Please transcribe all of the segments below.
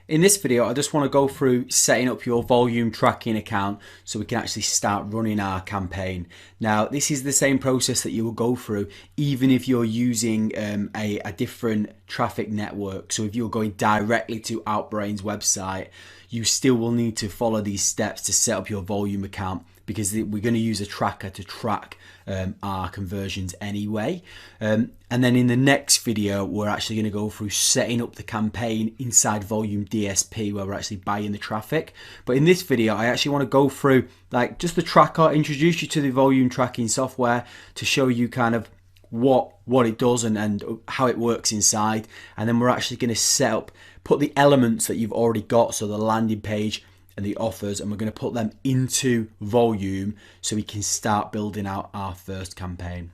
In this video, I just want to go through setting up your volume tracking account so we can actually start running our campaign. Now, this is the same process that you will go through even if you're using a different traffic network. So if you're going directly to Outbrain's website, you still will need to follow these steps to set up your volume account, because we're going to use a tracker to track our conversions anyway. And then in the next video, we're actually going to go through setting up the campaign inside Volume DSP, where we're actually buying the traffic. But in this video, I actually want to go through like just the tracker, introduce you to the volume tracking software to show you kind of what it does and how it works inside. And then we're actually going to set up, put the elements that you've already got, so the landing page and the offers, and we're going to put them into Volume so we can start building out our first campaign.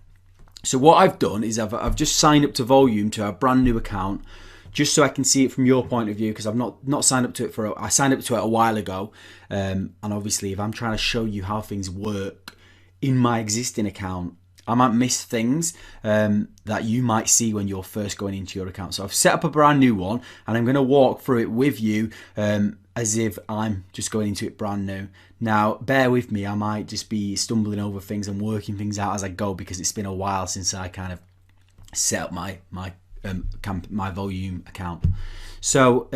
So what I've done is I've just signed up to Volume, to a brand new account, just so I can see it from your point of view, because I've not signed up to it I signed up to it a while ago, and obviously if I'm trying to show you how things work in my existing account, I might miss things that you might see when you're first going into your account. So I've set up a brand new one, and I'm going to walk through it with you as if I'm just going into it brand new. Now, bear with me, I might just be stumbling over things and working things out as I go, because it's been a while since I kind of set up my Volume account. So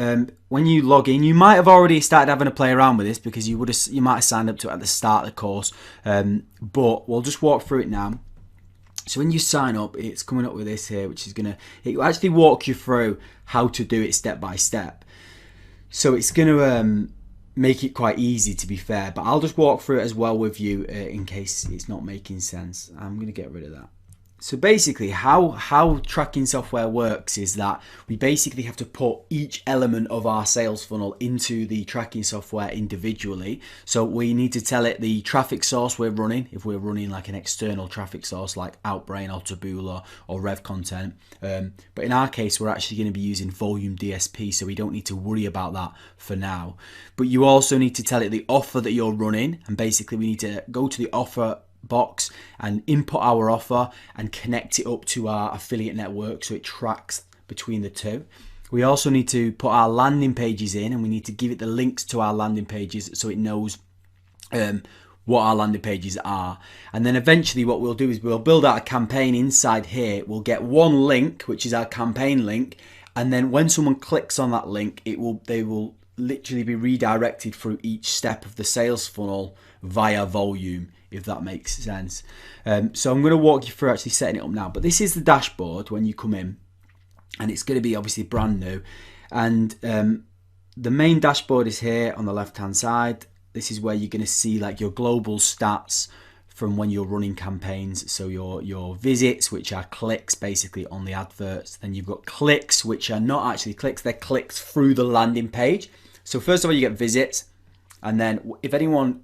when you log in, you might have already started having a play around with this, because you might have signed up to it at the start of the course, but we'll just walk through it now. So when you sign up, it's coming up with this here, which is it will actually walk you through how to do it step by step. So it's going to make it quite easy, to be fair, but I'll just walk through it as well with you in case it's not making sense. I'm going to get rid of that. So basically how tracking software works is that we basically have to put each element of our sales funnel into the tracking software individually. So we need to tell it the traffic source we're running, if we're running like an external traffic source like Outbrain or Taboola or Rev Content. But in our case, we're actually going to be using Volume DSP, so we don't need to worry about that for now. But you also need to tell it the offer that you're running, and basically we need to go to the offer box and input our offer and connect it up to our affiliate network so it tracks between the two. We also need to put our landing pages in, and we need to give it the links to our landing pages so it knows what our landing pages are. And then eventually what we'll do is we'll build out a campaign inside here. We'll get one link, which is our campaign link, and then when someone clicks on that link, they will literally be redirected through each step of the sales funnel via Volume, if that makes sense. So I'm going to walk you through actually setting it up now. But this is the dashboard when you come in, and it's going to be obviously brand new. And the main dashboard is here on the left hand side. This is where you're going to see like your global stats from when you're running campaigns. So your visits, which are clicks basically on the adverts. Then you've got clicks, which are not actually clicks, they're clicks through the landing page. So first of all, you get visits. And then if anyone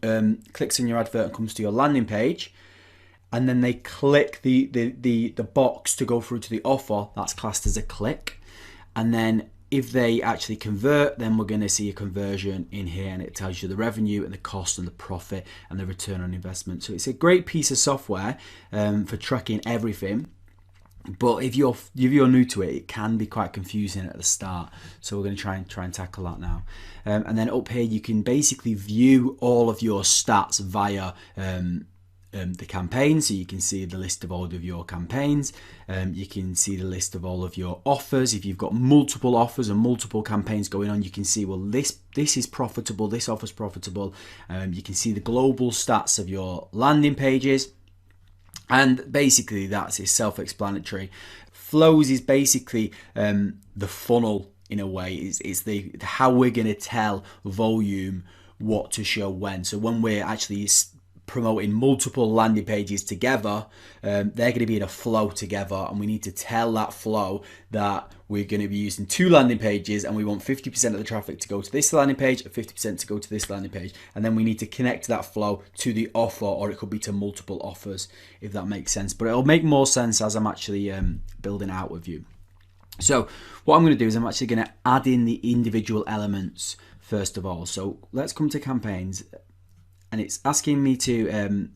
clicks on your advert and comes to your landing page, and then they click the box to go through to the offer, that's classed as a click. And then if they actually convert, then we're going to see a conversion in here, and it tells you the revenue and the cost and the profit and the return on investment. So it's a great piece of software for tracking everything. But if you're new to it, it can be quite confusing at the start. So we're going to try and tackle that now. And then up here, you can basically view all of your stats via the campaign. So you can see the list of all of your campaigns. You can see the list of all of your offers. If you've got multiple offers and multiple campaigns going on, you can see, well, this is profitable, this offer's profitable. You can see the global stats of your landing pages. And basically that's self-explanatory. Flows is basically the funnel in a way. It's the how we're going to tell Volume what to show when. So when we're actually promoting multiple landing pages together, they're going to be in a flow together, and we need to tell that flow that we're going to be using two landing pages, and we want 50% of the traffic to go to this landing page and 50% to go to this landing page. And then we need to connect that flow to the offer, or it could be to multiple offers, if that makes sense. But it'll make more sense as I'm actually building out with you. So what I'm going to do is I'm actually going to add in the individual elements first of all. So let's come to campaigns, and it's asking me to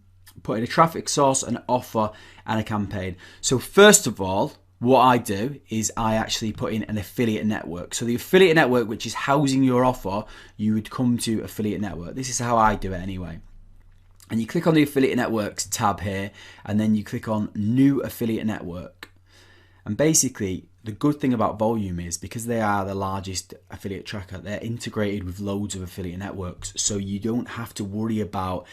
put in a traffic source, an offer, and a campaign. So first of all, what I do is I actually put in an affiliate network. So the affiliate network, which is housing your offer, you would come to affiliate network. This is how I do it anyway. And you click on the affiliate networks tab here, and then you click on new affiliate network. And basically, the good thing about Voluum is because they are the largest affiliate tracker, they're integrated with loads of affiliate networks. So you don't have to worry about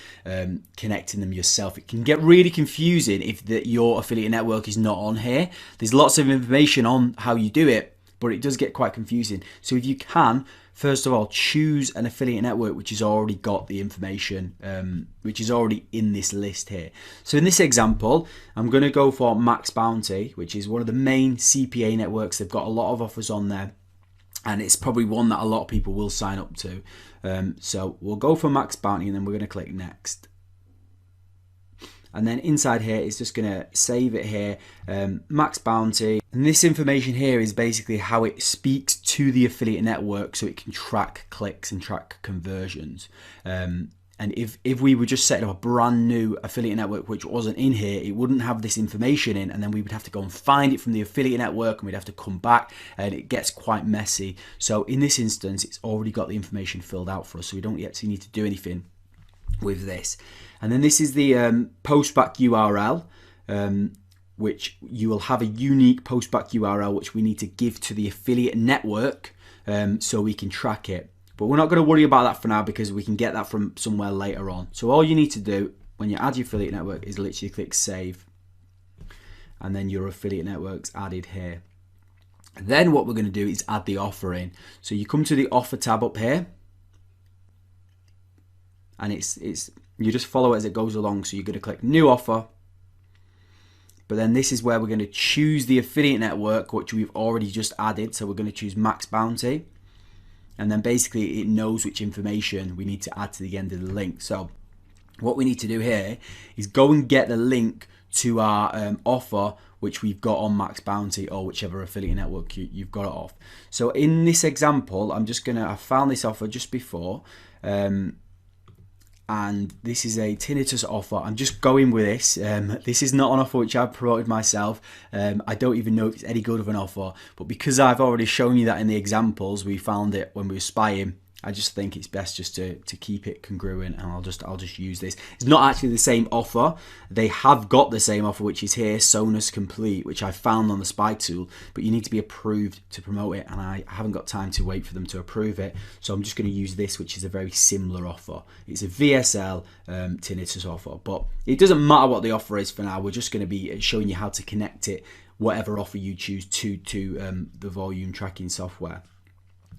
connecting them yourself. It can get really confusing if your affiliate network is not on here. There's lots of information on how you do it, but it does get quite confusing. So if you can, first of all, choose an affiliate network which has already got the information, which is already in this list here. So in this example, I'm going to go for Max Bounty, which is one of the main CPA networks. They've got a lot of offers on there, and it's probably one that a lot of people will sign up to. So we'll go for Max Bounty, and then we're going to click Next. And then inside here, it's just going to save it here, Max Bounty. And this information here is basically how it speaks to the affiliate network so it can track clicks and track conversions. And if we were just setting up a brand new affiliate network which wasn't in here, it wouldn't have this information in, and then we would have to go and find it from the affiliate network, and we'd have to come back, and it gets quite messy. So in this instance, it's already got the information filled out for us, so we don't actually need to do anything with this. And then this is the postback URL, which you will have a unique postback URL which we need to give to the affiliate network so we can track it. But we're not going to worry about that for now because we can get that from somewhere later on. So all you need to do when you add your affiliate network is literally click Save, and then your affiliate network's added here. Then what we're going to do is add the offer in. So you come to the offer tab up here, and you just follow it as it goes along. So you're going to click New Offer, but then this is where we're going to choose the affiliate network which we've already just added. So we're going to choose Max Bounty, and then basically it knows which information we need to add to the end of the link. So what we need to do here is go and get the link to our offer which we've got on Max Bounty, or whichever affiliate network you've got it off. So in this example, I found this offer just before, and this is a tinnitus offer. I'm just going with this. This is not an offer which I've promoted myself. I don't even know if it's any good of an offer, but because I've already shown you that in the examples, we found it when we were spying, I just think it's best just to keep it congruent, and I'll just use this. It's not actually the same offer. They have got the same offer, which is here, Sonus Complete, which I found on the spy tool, but you need to be approved to promote it, and I haven't got time to wait for them to approve it. So I'm just going to use this, which is a very similar offer. It's a VSL tinnitus offer, but it doesn't matter what the offer is for now. We're just going to be showing you how to connect it, whatever offer you choose to the volume tracking software.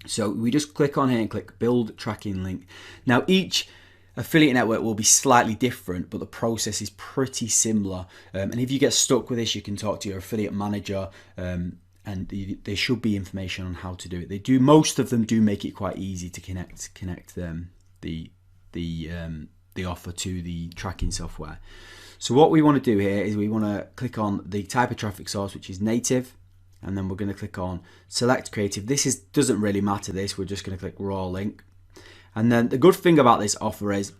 So we just click on here and click Build Tracking Link. Now each affiliate network will be slightly different, but the process is pretty similar. And if you get stuck with this, you can talk to your affiliate manager, and there should be information on how to do it. Most of them do make it quite easy to connect the offer to the tracking software. So what we want to do here is we want to click on the type of traffic source, which is native. And then we're going to click on Select Creative. Doesn't really matter this, we're just going to click Raw Link. And then the good thing about this offer is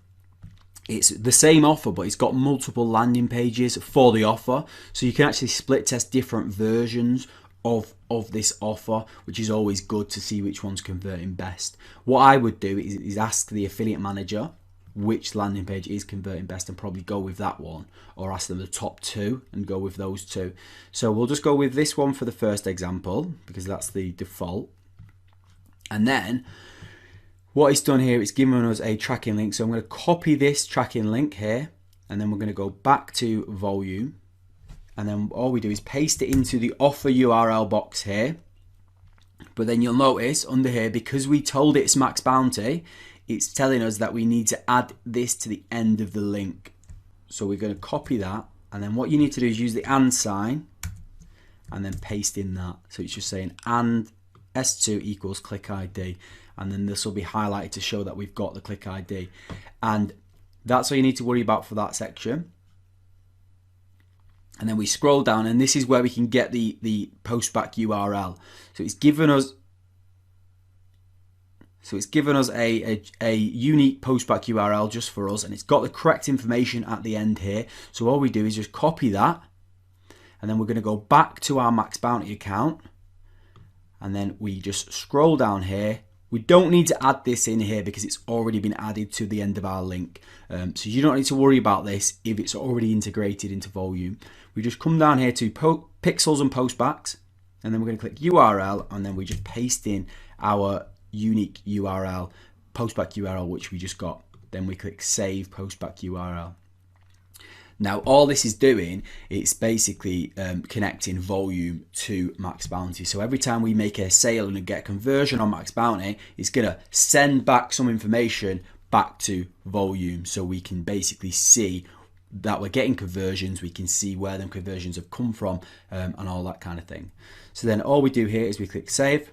it's the same offer, but it's got multiple landing pages for the offer. So you can actually split test different versions of this offer, which is always good to see which one's converting best. What I would do is ask the affiliate manager which landing page is converting best and probably go with that one, or ask them the top two and go with those two. So we'll just go with this one for the first example because that's the default. And then what it's done here, it's given us a tracking link. So I'm going to copy this tracking link here, and then we're going to go back to Volume, and then all we do is paste it into the offer URL box here. But then you'll notice under here, because we told it it's Max Bounty, it's telling us that we need to add this to the end of the link. So we're going to copy that, and then what you need to do is use the and sign and then paste in that. So it's just saying and S2 equals click ID, and then this will be highlighted to show that we've got the click ID. And that's all you need to worry about for that section. And then we scroll down, and this is where we can get the postback URL. So it's given us a unique postback URL just for us, and it's got the correct information at the end here. So all we do is just copy that, and then we're going to go back to our Max Bounty account, and then we just scroll down here. We don't need to add this in here because it's already been added to the end of our link. So you don't need to worry about this if it's already integrated into Volume. We just come down here to pixels and postbacks, and then we're going to click URL, and then we just paste in our unique URL, postback URL, which we just got. Then we click save postback URL. Now all this is doing, it's basically connecting Volume to Max Bounty. So every time we make a sale and get a conversion on Max Bounty, it's going to send back some information back to Volume, so we can basically see that we're getting conversions, we can see where them conversions have come from, and all that kind of thing. So then all we do here is we click save.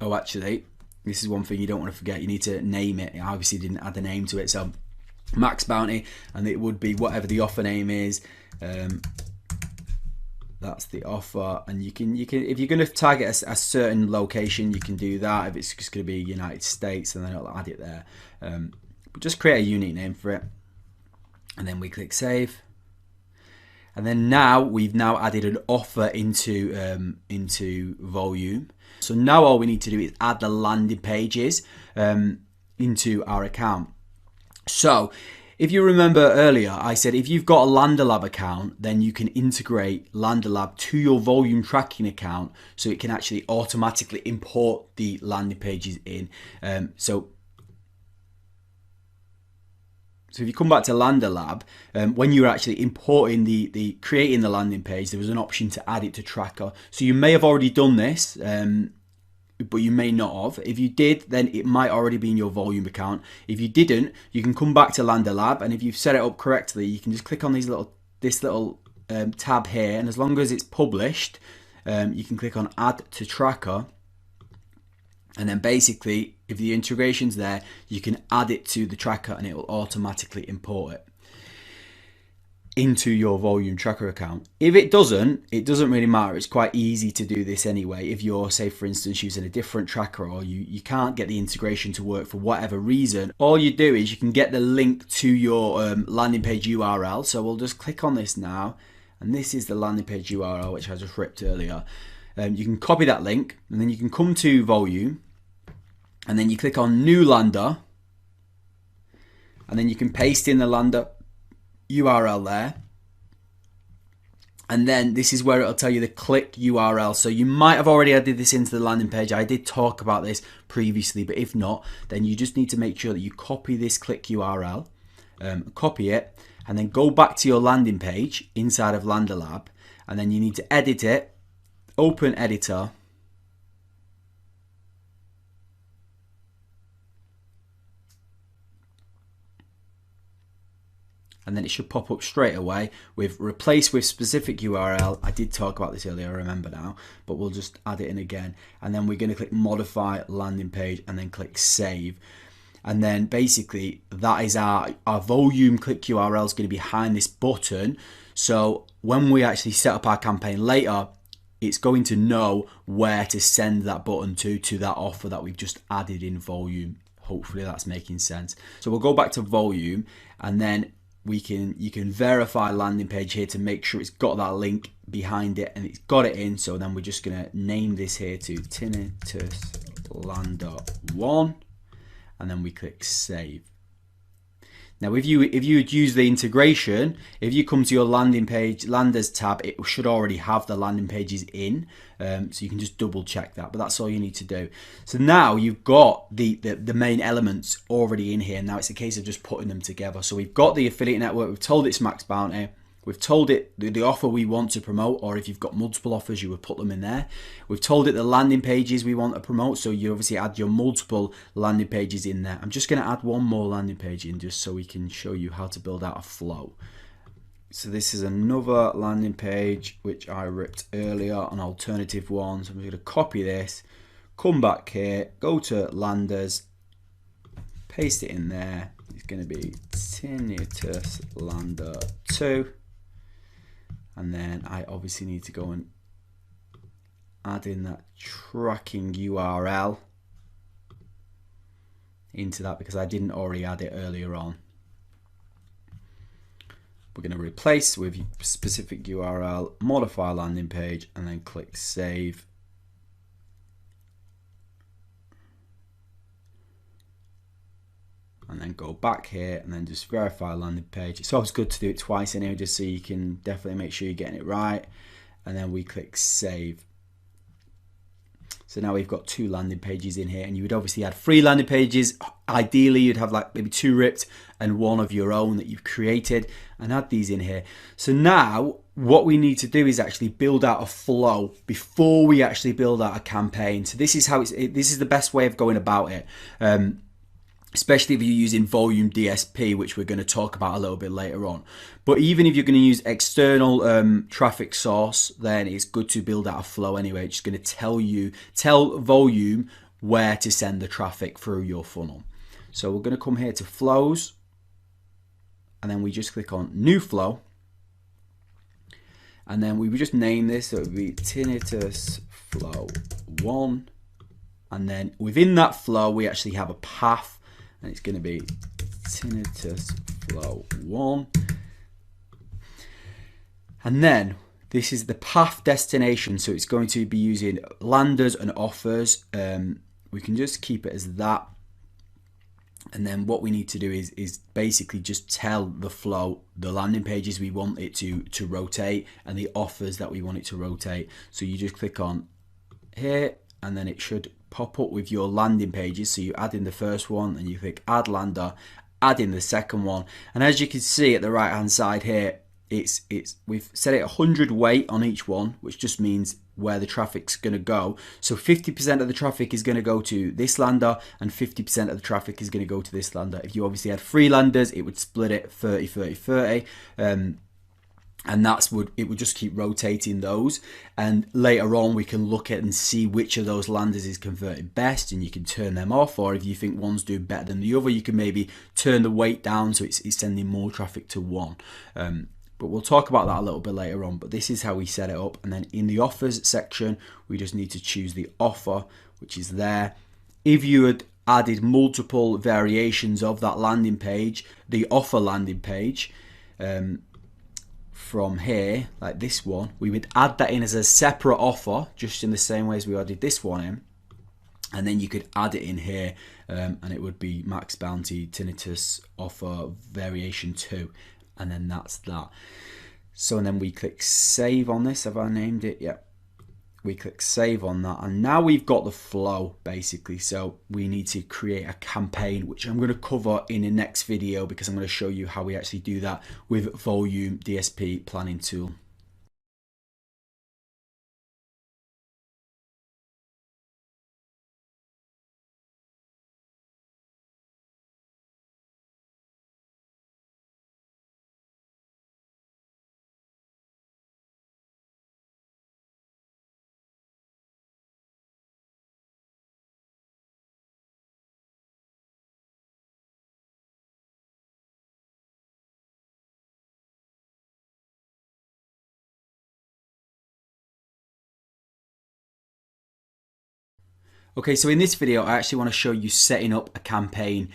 Oh, actually, this is one thing you don't want to forget. You need to name it. I obviously didn't add a name to it, so Max Bounty, and it would be whatever the offer name is. That's the offer, and you can if you're going to target a certain location, you can do that. If it's just going to be United States, and then it'll add it there. But just create a unique name for it, and then we click save. And then now we've added an offer into Volume. So now all we need to do is add the landing pages into our account. So if you remember earlier, I said if you've got a LanderLab account, then you can integrate LanderLab to your Volume tracking account, so it can actually automatically import the landing pages in. So if you come back to LanderLab, when you're actually importing creating the landing page, there was an option to add it to Tracker. So you may have already done this, but you may not have. If you did, then it might already be in your Volume account. If you didn't, you can come back to LanderLab, and if you've set it up correctly, you can just click on this little tab here, and as long as it's published, you can click on Add to Tracker, and then basically, if the integration's there, you can add it to the tracker, and it will automatically import it into your Volume tracker account. If it doesn't really matter. It's quite easy to do this anyway. If you're, say for instance, using a different tracker, or you can't get the integration to work for whatever reason, all you do is you can get the link to your landing page URL. So we'll just click on this now, and this is the landing page URL which I just ripped earlier. You can copy that link, and then you can come to Volume, and then you click on New Lander, and then you can paste in the Lander URL there, and then this is where it'll tell you the click URL. So you might have already added this into the landing page. I did talk about this previously, but if not, then you just need to make sure that you copy this click URL, copy it, and then go back to your landing page inside of LanderLab, and then you need to edit it, open editor, and then it should pop up straight away with replace with specific URL. I did talk about this earlier, I remember now, but we'll just add it in again. And then we're going to click modify landing page, and then click save. And then basically that is our Volume click URL is going to be behind this button. So when we actually set up our campaign later, it's going to know where to send that button to that offer that we've just added in Volume. Hopefully that's making sense. So we'll go back to Volume, and then you can verify landing page here to make sure it's got that link behind it, and it's got it in. So then we're just going to name this here to Tinnitus Lander 1, and then we click save. Now if you use the integration, if you come to your landing page landers tab, it should already have the landing pages in, so you can just double check that, but that's all you need to do. So now you've got the main elements already in here. Now it's a case of just putting them together. So we've got the affiliate network, we've told it's Max Bounty, we've told it the offer we want to promote, or if you've got multiple offers, you would put them in there. We've told it the landing pages we want to promote, so you obviously add your multiple landing pages in there. I'm just going to add one more landing page in just so we can show you how to build out a flow. So this is another landing page which I ripped earlier, an alternative one. So I'm going to copy this, come back here, go to landers, paste it in there. It's going to be Tinnitus Lander 2. And then I obviously need to go and add in that tracking URL into that because I didn't already add it earlier on. we're going to replace with specific URL, modify landing page, and then click save. And then go back here and then just verify landing page. It's always good to do it twice anyway, just so you can definitely make sure you're getting it right. And then we click save. So now we've got 2 landing pages in here, and you would obviously add 3 landing pages. Ideally, you'd have like maybe 2 ripped and 1 of your own that you've created, and add these in here. So now what we need to do is actually build out a flow before we actually build out a campaign. So this is how this is the best way of going about it. Especially if you're using Volume DSP, which we're going to talk about a little bit later on. But even if you're going to use external traffic source, then it's good to build out a flow anyway. It's just going to tell Volume where to send the traffic through your funnel. So we're going to come here to flows, and then we just click on new flow. And then we would just name this, so it would be tinnitus flow 1. And then within that flow, we actually have a path. And it's going to be tinnitus flow 1. And then this is the path destination. So it's going to be using landers and offers. We can just keep it as that. And then what we need to do is basically just tell the flow the landing pages we want it to rotate and the offers that we want it to rotate. So you just click on here, and then it should pop up with your landing pages. So you add in the first one, and you click add lander, add in the second one, and as you can see at the right hand side here, we've set it 100 weight on each one, which just means where the traffic's going to go. So 50% of the traffic is going to go to this lander, and 50% of the traffic is going to go to this lander. If you obviously had 3 landers, it would split it 30 30 30, and it would just keep rotating those, and later on we can look at and see which of those landers is converting best, and you can turn them off. Or if you think one's doing better than the other, you can maybe turn the weight down so it's sending more traffic to one. But we'll talk about that a little bit later on. But this is how we set it up. And then in the offers section, we just need to choose the offer, which is there. If you had added multiple variations of that landing page, the offer landing page, from here, like this one, we would add that in as a separate offer, just in the same way as we added this one in. And then you could add it in here, and it would be max bounty tinnitus offer variation 2, and then that's that. So, and then we click save on this. Have I named it? Yep. We click save on that, and now we've got the flow basically. So we need to create a campaign, which I'm going to cover in the next video, because I'm going to show you how we actually do that with Volume DSP planning tool. Okay, so in this video, I actually want to show you setting up a campaign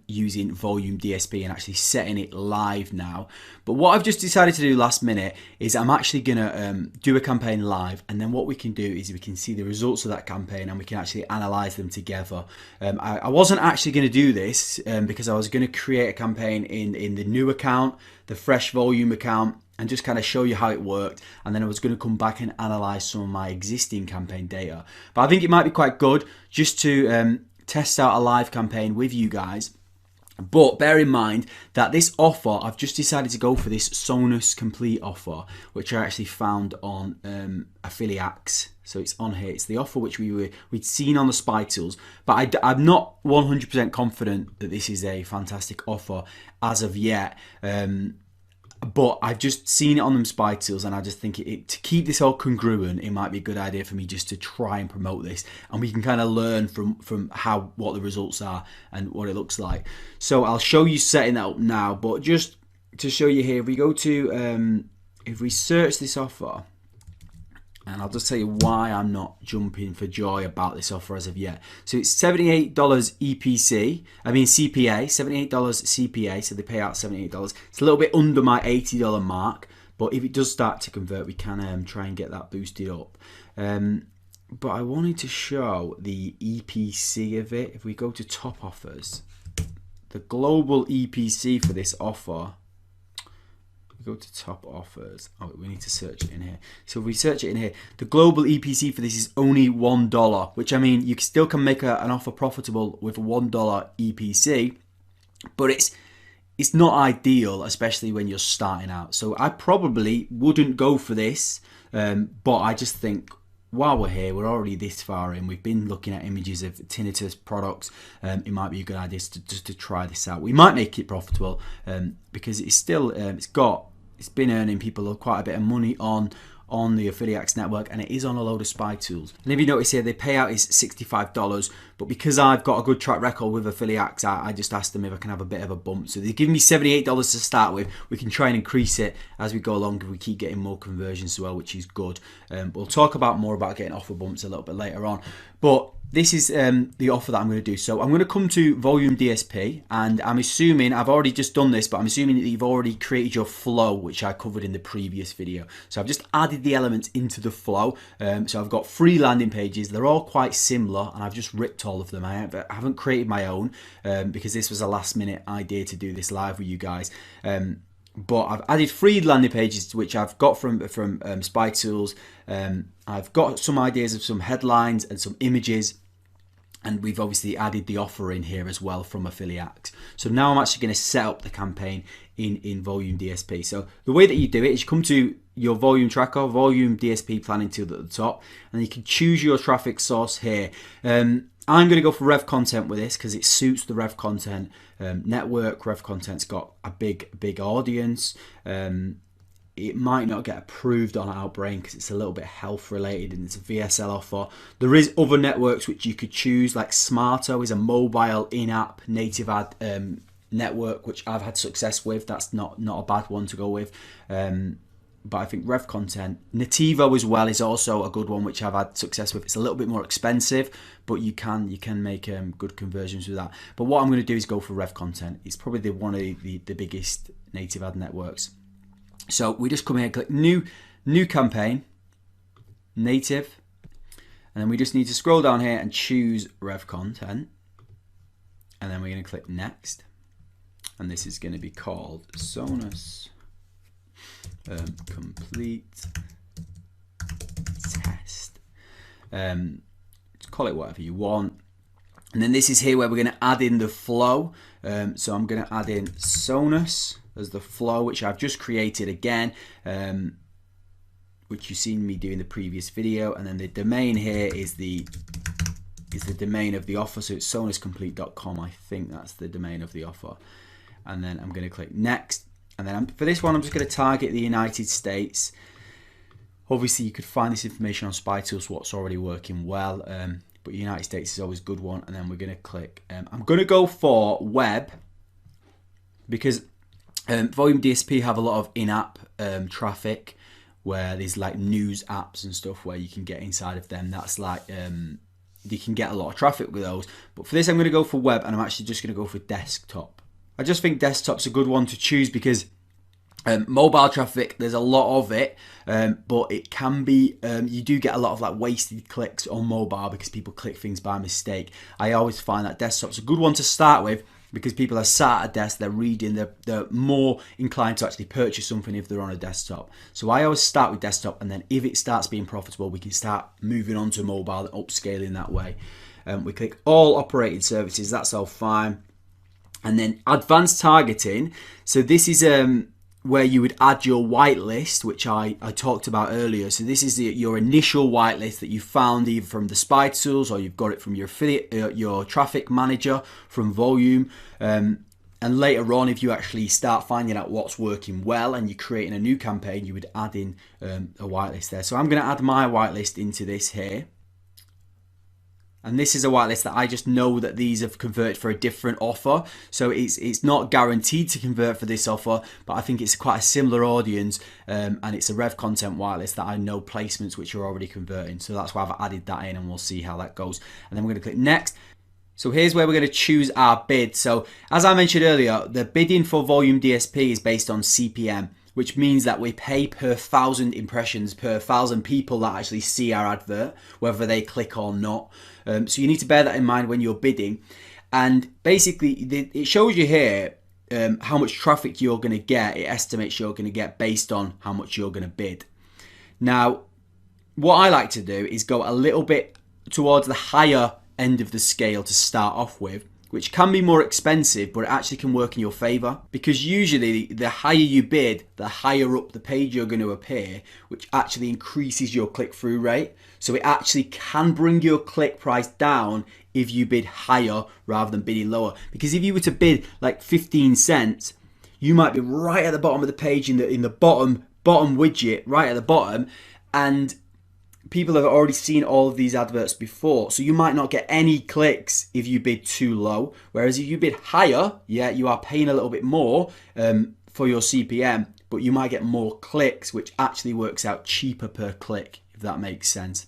using Volume DSP and actually setting it live now. But what I've just decided to do last minute is I'm actually going to do a campaign live, and then what we can do is we can see the results of that campaign and we can actually analyze them together. I wasn't actually going to do this because I was going to create a campaign in the new account, the fresh Volume account, and just kind of show you how it worked, and then I was going to come back and analyze some of my existing campaign data. But I think it might be quite good just to test out a live campaign with you guys. But bear in mind that this offer, I've just decided to go for this Sonus Complete offer, which I actually found on Affiliates. So it's on here. It's the offer which we'd seen on the Spy Tools, but I'm not 100% confident that this is a fantastic offer as of yet. But I've just seen it on them Spy Tools, and I just think to keep this all congruent, it might be a good idea for me just to try and promote this, and we can kind of learn from what the results are and what it looks like. So I'll show you setting that up now, but just to show you here, if we go to if we search this offer And I'll just tell you why I'm not jumping for joy about this offer as of yet. So it's $78 EPC, I mean CPA, $78 CPA, so they pay out $78. It's a little bit under my $80 mark, but if it does start to convert, we can try and get that boosted up. But I wanted to show the EPC of it. If we go to top offers, the global EPC for this offer, go to top offers. Oh, we need to search it in here. So if we search it in here, the global EPC for this is only $1, which I mean, you still can make an offer profitable with a $1 EPC, but it's not ideal, especially when you're starting out. So I probably wouldn't go for this, but I just think while we're here, we're already this far in. We've been looking at images of tinnitus products. It might be a good idea just to try this out. We might make it profitable because it's still it's been earning people quite a bit of money on the Affiliates network, and it is on a load of spy tools. And if you notice here, the payout is $65, but because I've got a good track record with Affiliates, I just asked them if I can have a bit of a bump. So they give me $78 to start with. We can try and increase it as we go along if we keep getting more conversions as well, which is good. We'll talk more about getting offer bumps a little bit later on. But this is the offer that I'm going to do. So I'm going to come to Volume DSP, and I'm assuming, I've already just done this, but I'm assuming that you've already created your flow, which I covered in the previous video. So I've just added the elements into the flow. So I've got 3 landing pages. They're all quite similar, and I've just ripped all of them. I haven't created my own because this was a last minute idea to do this live with you guys. But I've added 3 landing pages, which I've got from Spy Tools. I've got some ideas of some headlines and some images, and we've obviously added the offer in here as well from Affiliates. So now I'm actually going to set up the campaign in Volume DSP. So the way that you do it is you come to your volume tracker, Volume DSP planning tool at the top, and you can choose your traffic source here. I'm going to go for Rev Content with this because it suits the Rev Content network. Rev Content's got a big audience. It might not get approved on Outbrain because it's a little bit health related and it's a VSL offer. There is other networks which you could choose, like Smarto is a mobile in-app native ad network, which I've had success with. That's not a bad one to go with. But I think Rev Content, Nativo as well is also a good one which I've had success with. It's a little bit more expensive, but you can make good conversions with that. But what I'm going to do is go for Rev Content. It's probably one of the biggest native ad networks. So we just come here and click new campaign, native, and then we just need to scroll down here and choose Rev Content, and then we're going to click next, and this is going to be called Sonus Complete Test. Call it whatever you want, and then this is here where we're going to add in the flow. So I'm going to add in Sonus as the flow, which I've just created again, which you've seen me do in the previous video, and then the domain here is the domain of the offer, so it's sonuscomplete.com. I think that's the domain of the offer, and then I'm going to click next, and then for this one I'm just going to target the United States. Obviously you could find this information on Spy Tools, what's already working well, but United States is always a good one. And then we're going to click I'm going to go for web because Volume DSP have a lot of in-app traffic where there's like news apps and stuff where you can get inside of them. That's like you can get a lot of traffic with those. But for this I'm going to go for web, and I'm actually just going to go for desktop. I just think desktop's a good one to choose because mobile traffic, there's a lot of it, but it can be you do get a lot of like wasted clicks on mobile because people click things by mistake. I always find that desktop's a good one to start with because people are sat at a desk, they're reading, they're more inclined to actually purchase something if they're on a desktop. So I always start with desktop, and then if it starts being profitable, we can start moving on to mobile and upscaling that way. We click all operating services, that's all fine. And then advanced targeting. So this is where you would add your whitelist, which I talked about earlier. So this is your initial whitelist that you found either from the Spy Tools or you've got it from your affiliate, your traffic manager from Volume. And later on, if you actually start finding out what's working well and you're creating a new campaign, you would add in a whitelist there. So I'm going to add my whitelist into this here. And this is a whitelist that I just know that these have converted for a different offer. So it's not guaranteed to convert for this offer, but I think it's quite a similar audience, and it's a Rev Content whitelist that I know placements which are already converting. So that's why I've added that in, and we'll see how that goes. And then we're going to click next. So here's where we're going to choose our bid. So as I mentioned earlier, the bidding for Volume DSP is based on CPM, which means that we pay per 1,000 impressions, per 1,000 people that actually see our advert, whether they click or not. So you need to bear that in mind when you're bidding. And basically, it shows you here how much traffic you're going to get. It estimates you're going to get based on how much you're going to bid. Now, what I like to do is go a little bit towards the higher end of the scale to start off with, which can be more expensive, but it actually can work in your favor, because usually the higher you bid, the higher up the page you're going to appear, which actually increases your click-through rate. So it actually can bring your click price down if you bid higher rather than bidding lower. Because if you were to bid like 15 cents, you might be right at the bottom of the page in the bottom widget, right at the bottom, and people have already seen all of these adverts before, so you might not get any clicks if you bid too low. Whereas if you bid higher, yeah, you are paying a little bit more for your CPM, but you might get more clicks, which actually works out cheaper per click, if that makes sense.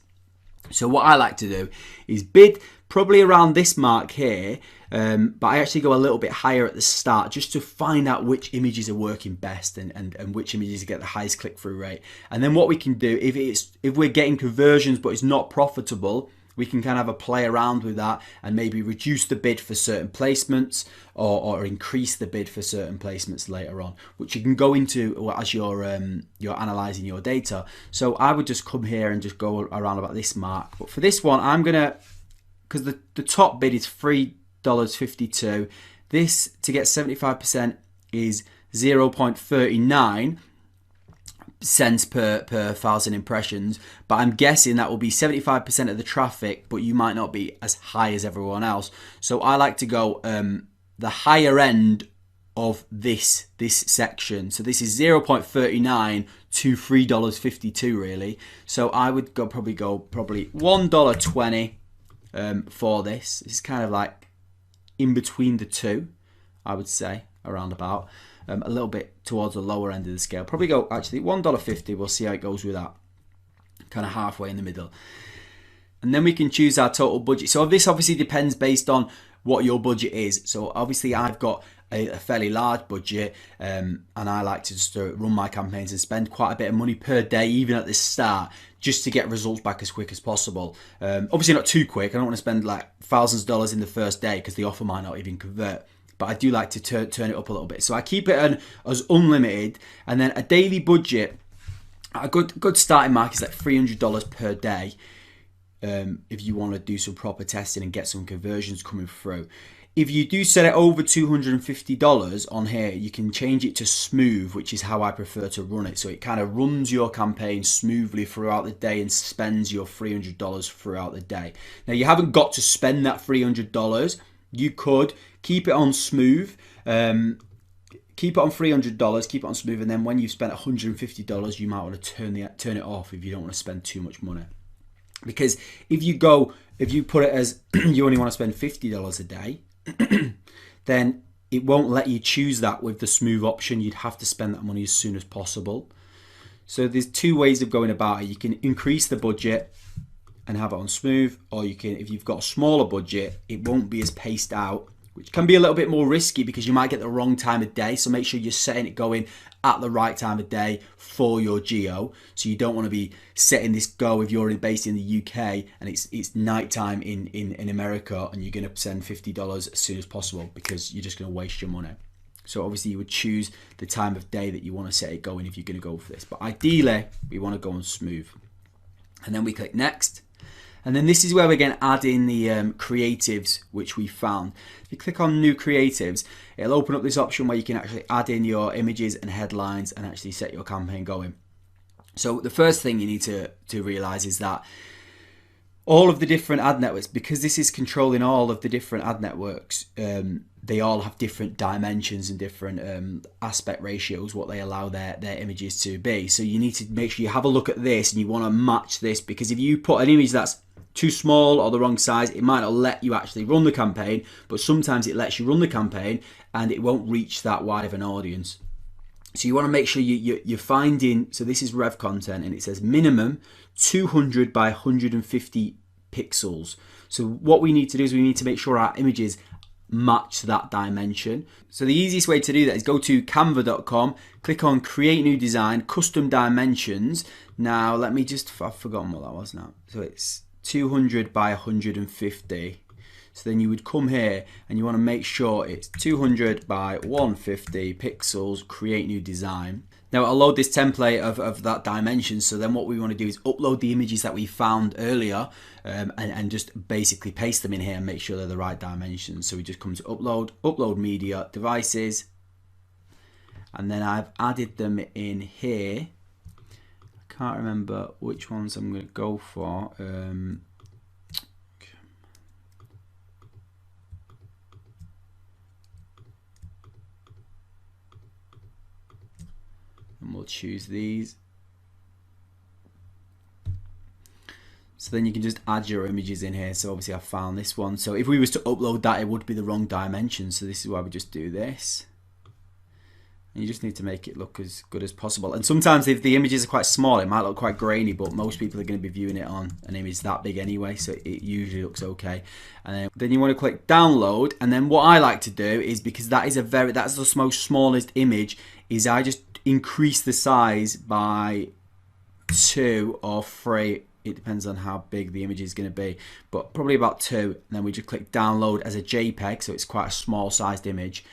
So what I like to do is bid probably around this mark here, but I actually go a little bit higher at the start just to find out which images are working best and which images get the highest click-through rate. And then what we can do, if we're getting conversions but it's not profitable, we can kind of have a play around with that and maybe reduce the bid for certain placements or increase the bid for certain placements later on, which you can go into as you're analyzing your data. So I would just come here and just go around about this mark. But for this one, I'm gonna, because the top bid is $3.52. This, to get 75%, is 0.39 cents per 1,000 impressions, but I'm guessing that will be 75% of the traffic, but you might not be as high as everyone else. So I like to go the higher end of this section. So this is 0.39 to $3.52 really. So I would probably go $1.20 for this. It's kind of like in between the two, I would say, around about. A little bit towards the lower end of the scale. Probably go actually $1.50. We'll see how it goes with that. Kind of halfway in the middle. And then we can choose our total budget. So this obviously depends based on what your budget is. So obviously I've got a fairly large budget, and I like to just run my campaigns and spend quite a bit of money per day, even at the start, just to get results back as quick as possible. Obviously not too quick. I don't want to spend like thousands of dollars in the first day because the offer might not even convert. But I do like to turn it up a little bit. So I keep it as unlimited, and then a daily budget, a good starting mark is like $300 per day if you want to do some proper testing and get some conversions coming through. If you do set it over $250 on here, you can change it to smooth, which is how I prefer to run it. So it kind of runs your campaign smoothly throughout the day and spends your $300 throughout the day. Now you haven't got to spend that $300. You could keep it on smooth, keep it on $300, keep it on smooth, and then when you've spent $150, you might want to turn it off if you don't want to spend too much money. Because if you put it as you only want to spend $50 a day, then it won't let you choose that with the smooth option. You'd have to spend that money as soon as possible. So there's two ways of going about it. You can increase the budget and have it on smooth, or you can, if you've got a smaller budget, it won't be as paced out, which can be a little bit more risky because you might get the wrong time of day. So make sure you're setting it going at the right time of day for your geo. So you don't want to be setting this go if you're based in the UK and it's nighttime in America and you're going to spend $50 as soon as possible, because you're just going to waste your money. So obviously you would choose the time of day that you want to set it going if you're going to go for this. But ideally, we want to go on smooth. And then we click next. And then this is where we're going to add in the creatives which we found. If you click on new creatives, it'll open up this option where you can actually add in your images and headlines and actually set your campaign going. So the first thing you need to realize is that all of the different ad networks, because this is controlling all of the different ad networks, they all have different dimensions and different aspect ratios, what they allow their images to be. So you need to make sure you have a look at this and you want to match this, because if you put an image that's too small or the wrong size, it might not let you actually run the campaign, but sometimes it lets you run the campaign and it won't reach that wide of an audience. So you want to make sure you're finding, so this is Rev content and it says minimum 200 by 150 pixels. So what we need to do is we need to make sure our images match that dimension. So the easiest way to do that is go to canva.com, click on create new design, custom dimensions. Now let me just, I've forgotten what that was now. So it's 200 by 150. So then you would come here and you want to make sure it's 200 by 150 pixels, create new design. Now I'll load this template of that dimension. So then what we want to do is upload the images that we found earlier and just basically paste them in here and make sure they're the right dimensions. So we just come to upload, upload media, devices, and then I've added them in here. I can't remember which ones I'm going to go for. And we'll choose these. So then you can just add your images in here. So obviously I found this one. So if we was to upload that, it would be the wrong dimension. So this is why we just do this. And you just need to make it look as good as possible. And sometimes if the images are quite small, it might look quite grainy, but most people are going to be viewing it on an image that big anyway, so it usually looks okay. And then you want to click download. And then what I like to do is, because that's the most smallest image, is I just increase the size by 2 or 3. It depends on how big the image is going to be, but probably about 2. And then we just click download as a JPEG, so it's quite a small sized image.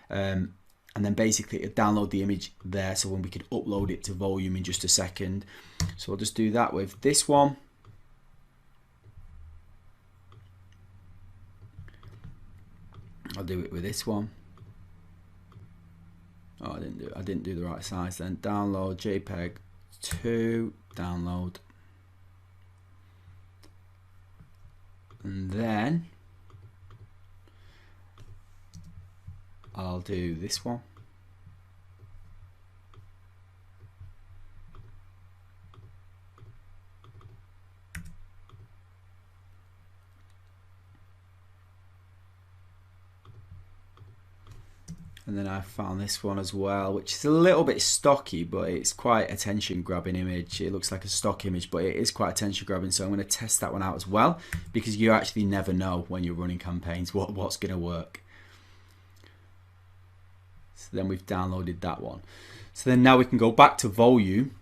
And then basically it'll download the image there, so when we can upload it to Voluum in just a second. So we'll just do that with this one. I'll do it with this one. Oh, I didn't do the right size then. Download JPEG 2, download. And then I'll do this one. And then I found this one as well, which is a little bit stocky, but it's quite attention grabbing image. It looks like a stock image, but it is quite attention grabbing. So I'm going to test that one out as well, because you actually never know when you're running campaigns what's going to work. So then we've downloaded that one. So then now we can go back to Volume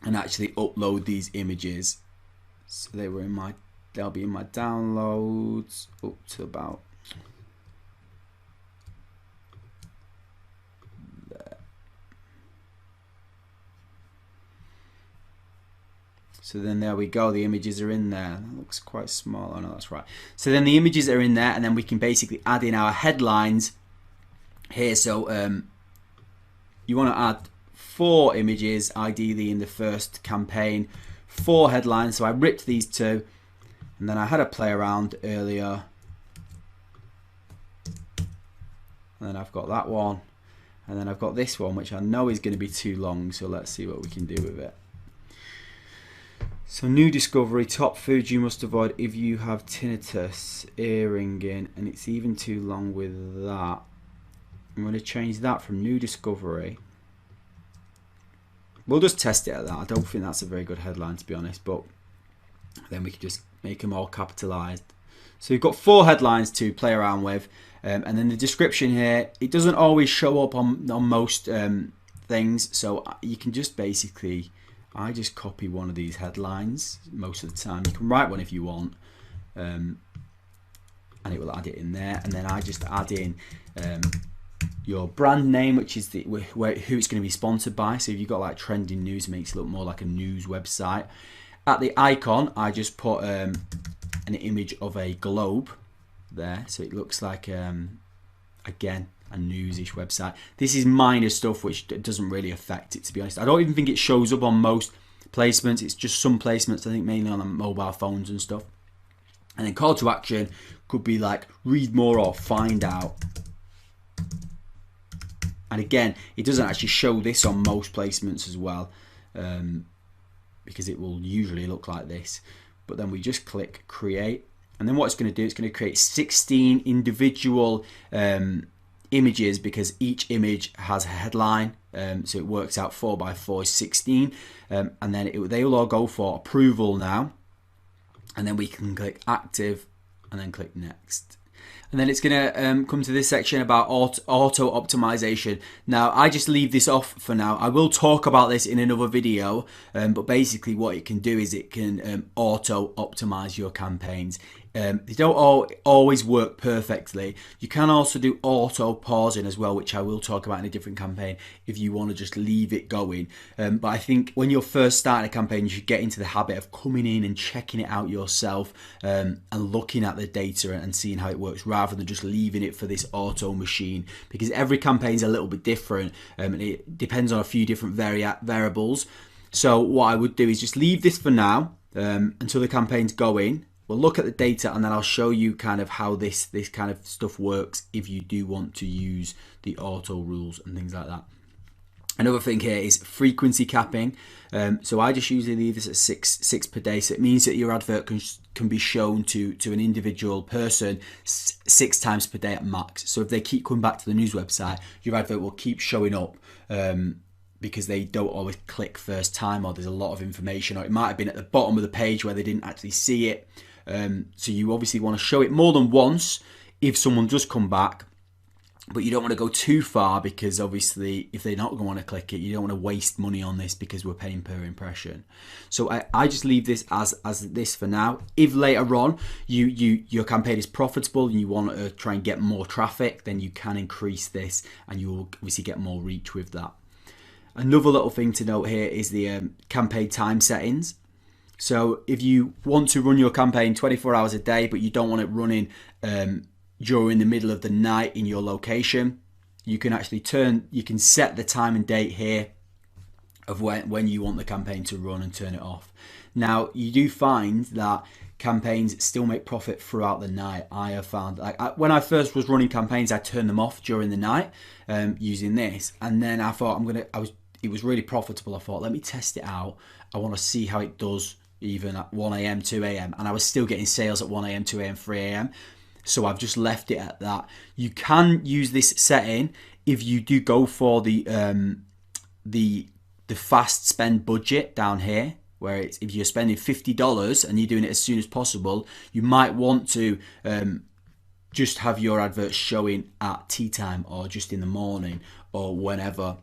and actually upload these images. So they'll be in my downloads up to about there. So then there we go, the images are in there. That looks quite small. Oh no, that's right. So then the images are in there, and then we can basically add in our headlines here. So you want to add 4 images, ideally in the first campaign, 4 headlines. So I ripped these 2, and then I had a play around earlier, and then I've got that one, and then I've got this one, which I know is going to be too long, so let's see what we can do with it. So new discovery, top foods you must avoid if you have tinnitus, ear ringing, and it's even too long with that. I'm going to change that from new discovery. We'll just test it at that. I don't think that's a very good headline, to be honest, but then we can just make them all capitalized. So you've got 4 headlines to play around with, and then the description here, it doesn't always show up on most things, so you can just basically, I just copy one of these headlines most of the time. You can write one if you want, and it will add it in there, and then I just add in your brand name, which is who it's going to be sponsored by. So if you've got like trending news, it makes it look more like a news website. At the icon, I just put an image of a globe there, so it looks like again a newsish website. This is minor stuff which doesn't really affect it, to be honest. I don't even think it shows up on most placements. It's just some placements, I think, mainly on the mobile phones and stuff. And then call to action could be like read more or find out. And again, it doesn't actually show this on most placements as well, because it will usually look like this. but then we just click create. And then what it's going to do, it's going to create 16 individual images, because each image has a headline. So it works out 4 by 4 is 16. And then they will all go for approval now. And then we can click active and then click next. And then it's going to come to this section about auto optimization. Now, I just leave this off for now. I will talk about this in another video, but basically what it can do is it can auto optimize your campaigns. They don't always work perfectly. You can also do auto pausing as well, which I will talk about in a different campaign if you want to just leave it going. But I think when you're first starting a campaign, you should get into the habit of coming in and checking it out yourself, and looking at the data and seeing how it works, rather than just leaving it for this auto machine, because every campaign is a little bit different, and it depends on a few different variables. So what I would do is just leave this for now until the campaign's going. We'll look at the data, and then I'll show you kind of how this kind of stuff works if you do want to use the auto rules and things like that. Another thing here is frequency capping. So I just usually leave this at six per day. So it means that your advert can be shown to an individual person 6 times per day at max. So if they keep coming back to the news website, your advert will keep showing up, because they don't always click first time, or there's a lot of information, or it might have been at the bottom of the page where they didn't actually see it. So you obviously want to show it more than once if someone does come back, but you don't want to go too far, because obviously if they're not going to want to click it, you don't want to waste money on this, because we're paying per impression. So I just leave this as this for now. If later on your campaign is profitable and you want to try and get more traffic, then you can increase this, and you will obviously get more reach with that. Another little thing to note here is the campaign time settings. So if you want to run your campaign 24 hours a day, but you don't want it running during the middle of the night in your location, you can actually you can set the time and date here of when you want the campaign to run and turn it off. Now, you do find that campaigns still make profit throughout the night. I have found, when I first was running campaigns, I turned them off during the night using this, and then I thought it was really profitable. I thought, let me test it out. I want to see how it does even at 1 a.m, 2 a.m. And I was still getting sales at 1 a.m, 2 a.m, 3 a.m. So I've just left it at that. You can use this setting if you do go for the fast spend budget down here, where it's, if you're spending $50 and you're doing it as soon as possible, you might want to just have your adverts showing at tea time, or just in the morning, or whenever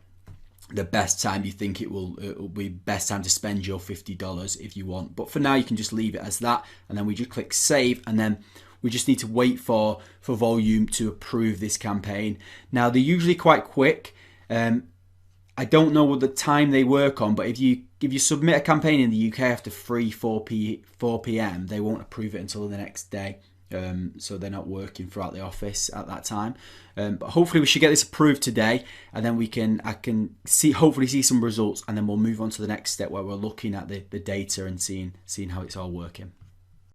the best time you think it will be best time to spend your $50 if you want. But for now, you can just leave it as that, and then we just click save, and then we just need to wait for Voluum to approve this campaign. Now, they're usually quite quick. I don't know what the time they work on, but if you submit a campaign in the UK after 4 p.m, they won't approve it until the next day. So they're not working throughout the office at that time. But hopefully we should get this approved today, and then I can hopefully see some results, and then we'll move on to the next step where we're looking at the data and seeing how it's all working.